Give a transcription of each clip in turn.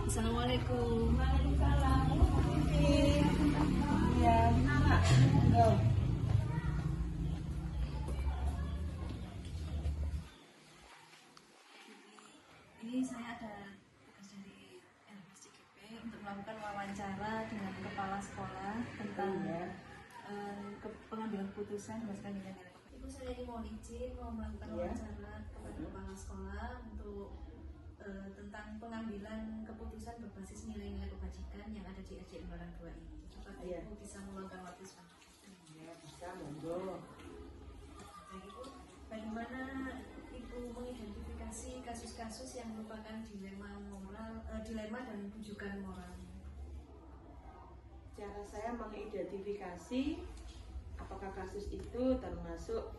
Assalamualaikum. Waalaikumsalam. Ya, gimana? Ini saya ada tugas dari LPSCGP untuk melakukan wawancara dengan kepala sekolah tentang pengambilan keputusan berdasarkan nilai-nilai. Ibu, saya ini mau izin mau melakukan wawancara kepada kepala sekolah untuk tentang pengambilan keputusan berbasis nilai-nilai kebajikan yang ada di RJ Lembaran 2 ini. Apakah Ibu bisa meluangkan waktu sebentar? Ya, bisa, monggo. Ibu, bagaimana Ibu mengidentifikasi kasus-kasus yang merupakan dilema moral, dilema dan rujukan moral? Cara saya mengidentifikasi apakah kasus itu termasuk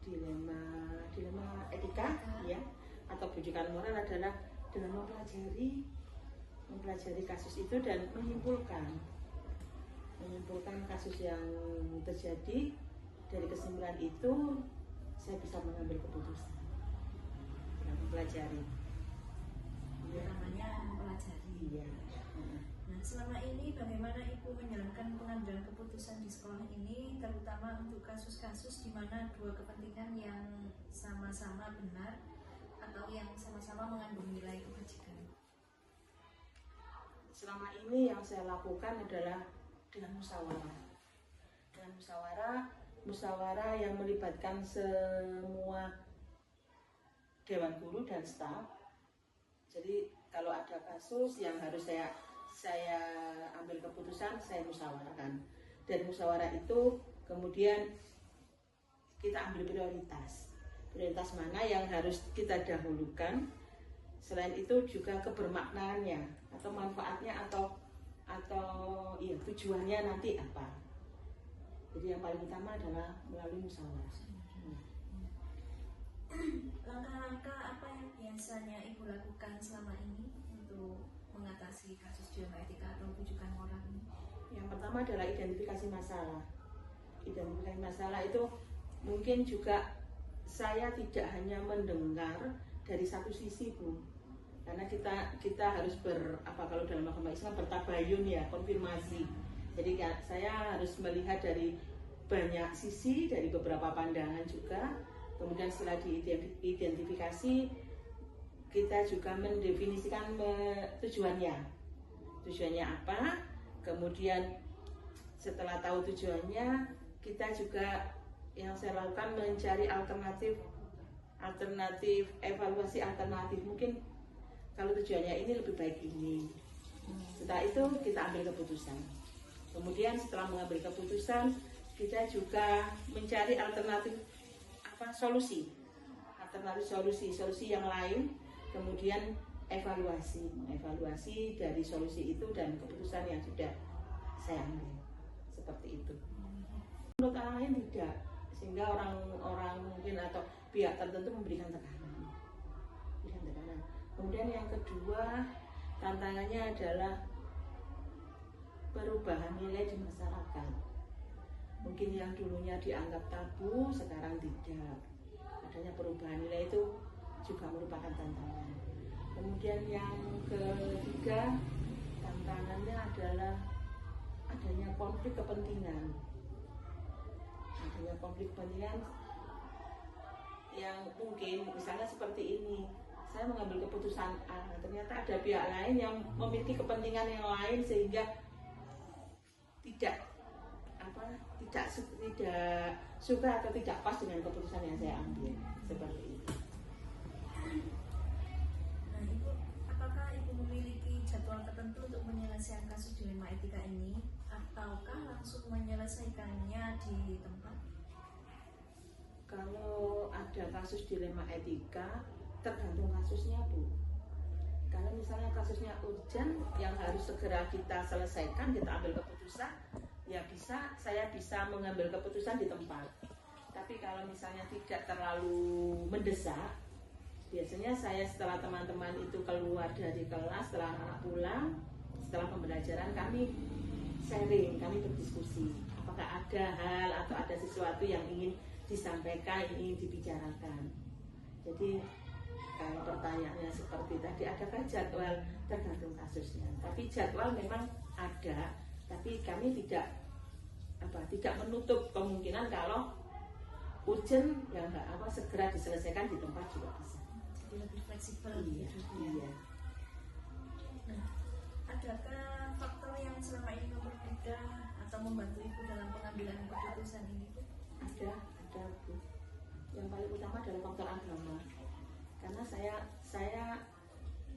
dilema etika, ya, atau rujukan moral adalah dengan mempelajari kasus itu dan menyimpulkan kasus yang terjadi. Dari kesimpulan itu saya bisa mengambil keputusan dengan mempelajari. Namanya mempelajari. Iya. Nah, selama ini bagaimana Ibu menjalankan pengambilan keputusan di sekolah ini, terutama untuk kasus-kasus di mana dua kepentingan yang sama-sama benar atau yang sama-sama mengandung nilai kebajikan? Selama ini yang saya lakukan adalah dengan musyawarah yang melibatkan semua dewan guru dan staf. Jadi kalau ada kasus yang harus saya ambil keputusan, saya musyawarahkan. Dan musyawarah itu kemudian kita ambil prioritas mana yang harus kita dahulukan. Selain itu juga kebermaknaannya atau manfaatnya atau tujuannya nanti apa. Jadi yang paling utama adalah melalui musyawarah. Langkah-langkah apa yang biasanya Ibu lakukan selama ini untuk mengatasi kasus dilema etika atau rujukan moral ini? Yang pertama adalah identifikasi masalah. Identifikasi masalah itu mungkin juga saya tidak hanya mendengar dari satu sisi, Bu, karena kita harus kalau dalam agama Islam bertabayun, ya, konfirmasi. Jadi saya harus melihat dari banyak sisi, dari beberapa pandangan juga. Kemudian setelah diidentifikasi, kita juga mendefinisikan tujuannya apa. Kemudian setelah tahu tujuannya, kita juga yang saya lakukan mencari alternatif, evaluasi alternatif. Mungkin kalau tujuannya ini lebih baik ini. Setelah itu kita ambil keputusan. Kemudian setelah mengambil keputusan, kita juga mencari alternatif solusi yang lain. Kemudian evaluasi dari solusi itu dan keputusan yang sudah saya ambil. Seperti itu. Menurut orang lain tidak, sehingga orang mungkin atau pihak tertentu memberikan tekanan. Kemudian yang kedua, tantangannya adalah perubahan nilai di masyarakat. Mungkin yang dulunya dianggap tabu, sekarang tidak. Adanya perubahan nilai itu juga merupakan tantangan. Kemudian yang ketiga, tantangannya adalah adanya konflik kepentingan. Yang mungkin misalnya seperti ini, saya mengambil keputusan A, ternyata ada pihak lain yang memiliki kepentingan yang lain sehingga tidak suka atau tidak pas dengan keputusan yang saya ambil seperti itu. Nah, Ibu, apakah Ibu memiliki jadwal tertentu untuk menyelesaikan kasus dilema etika ini, ataukah langsung menyelesaikannya di tempat? Kalau ada kasus dilema etika, tergantung kasusnya, Bu. Kalau misalnya kasusnya urgent yang harus segera kita selesaikan, kita ambil keputusan, ya saya bisa mengambil keputusan di tempat. Tapi kalau misalnya tidak terlalu mendesak, biasanya saya setelah teman-teman itu keluar dari kelas, setelah anak pulang, setelah pembelajaran, kami sharing, kami berdiskusi. Apakah ada hal atau ada sesuatu yang ingin disampaikan, ingin dibicarakan. Jadi kalau pertanyaannya seperti tadi, adakah jadwal, tergantung kasusnya. Tapi jadwal memang ada, tapi kami tidak menutup kemungkinan kalau urgent yang segera diselesaikan di tempat juga bisa. Jadi lebih fleksibel. Iya, gitu ya. iya. Nah, adakah faktor yang selama ini mempermudah atau membantu Ibu dalam pengambilan keputusan ini, Bu? Ada Bu. Yang paling utama adalah faktor agama. Karena saya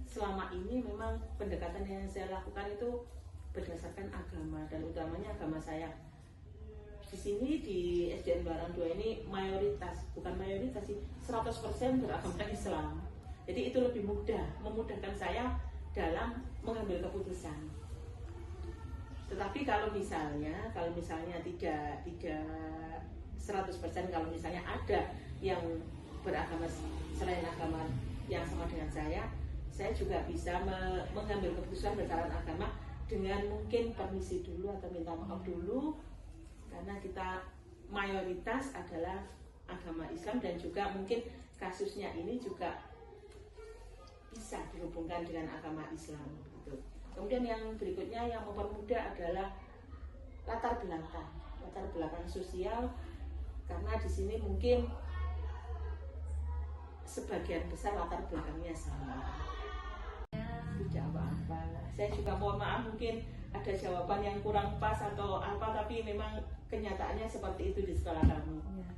selama ini memang pendekatan yang saya lakukan itu berdasarkan agama, dan utamanya agama saya. Di sini di SDN Baran 2 ini bukan mayoritas sih, 100% beragama Islam. Jadi itu lebih memudahkan saya dalam mengambil keputusan. Tetapi kalau misalnya tidak 100%, kalau misalnya ada yang beragama selain agama yang sama dengan saya juga bisa mengambil keputusan berdasarkan agama dengan mungkin permisi dulu atau minta maaf dulu, karena kita mayoritas adalah agama Islam, dan juga mungkin kasusnya ini juga bisa dihubungkan dengan agama Islam gitu. Kemudian yang berikutnya yang mempermudah adalah latar belakang sosial, karena di sini mungkin sebagian besar latar belakangnya sama. Tidak apa-apa. Saya juga mohon maaf mungkin ada jawaban yang kurang pas atau apa, tapi memang kenyataannya seperti itu di sekolah kami. Ya.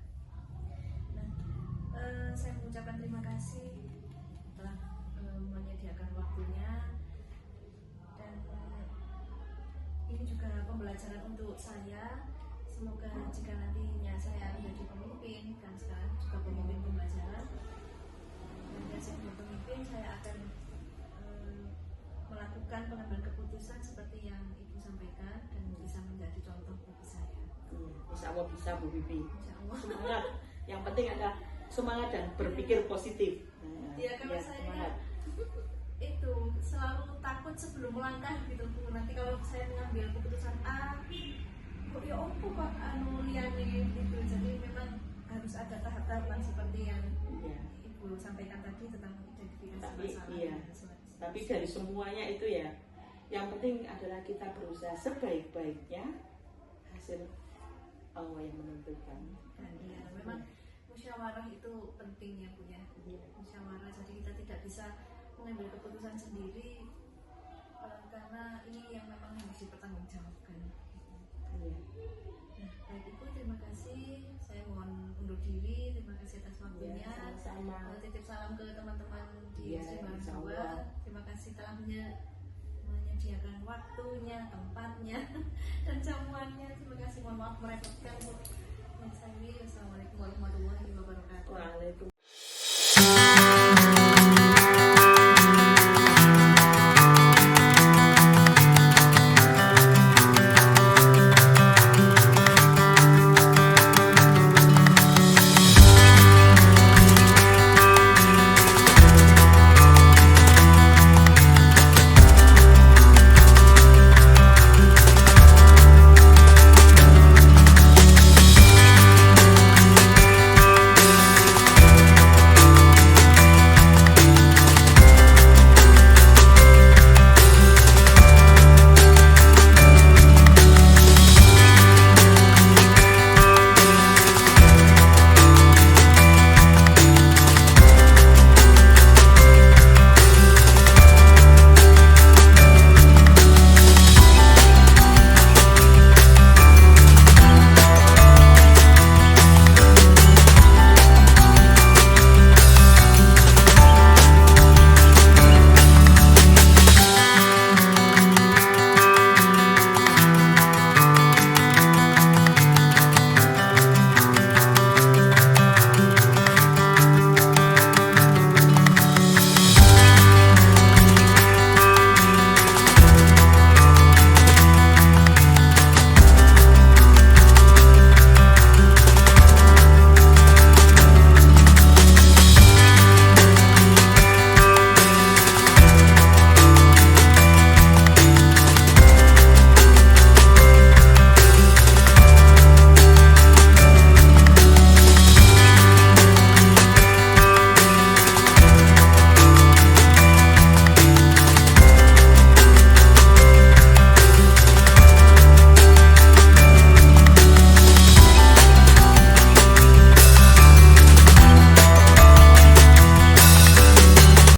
Nah, saya mengucapkan terima kasih telah menyediakan waktunya, dan ini juga pembelajaran untuk saya. Semoga jika nantinya saya menjadi pemimpin, dan sekarang juga pemimpin pembelajaran, dan saya menjadi pemimpin, saya akan melakukan pengambilan keputusan seperti yang Ibu sampaikan, dan bisa menjadi contoh bagi saya. Insya Allah bisa, Bu Bibi. Insya Allah. Semangat. Yang penting ada semangat dan berpikir positif. Ya, karena saya semangat. Itu selalu takut sebelum melangkah gitu, Bu. Nanti kalau saya mengambil keputusan A, kok ya opo kok liyane gitu. Jadi memang harus ada tahap-tahapan seperti yang Ibu sampaikan tadi tentang identifikasi masalah. Iya. Tapi dari semuanya itu ya, yang penting adalah kita berusaha sebaik-baiknya, hasil Allah yang menentukan. Iya, memang musyawarah itu penting ya, Bu ya. Musyawarah, jadi kita tidak bisa mengambil keputusan sendiri, karena ini yang memang harus dipertanggungjawabkan. Iya. Nah, baik Ibu, terima kasih. Saya mohon undur diri. Terima kasih atas waktunya. Ya, sama-sama. Titip salam ke teman-teman di Ya, SD Baran insya 2. Allah. Terima kasih telah menyediakan waktunya, tempatnya, dan jamuannya. Terima kasih. Mohon maaf merepotkan, Bu. Assalamualaikum warahmatullahi wabarakatuh. Waalaikumsalam.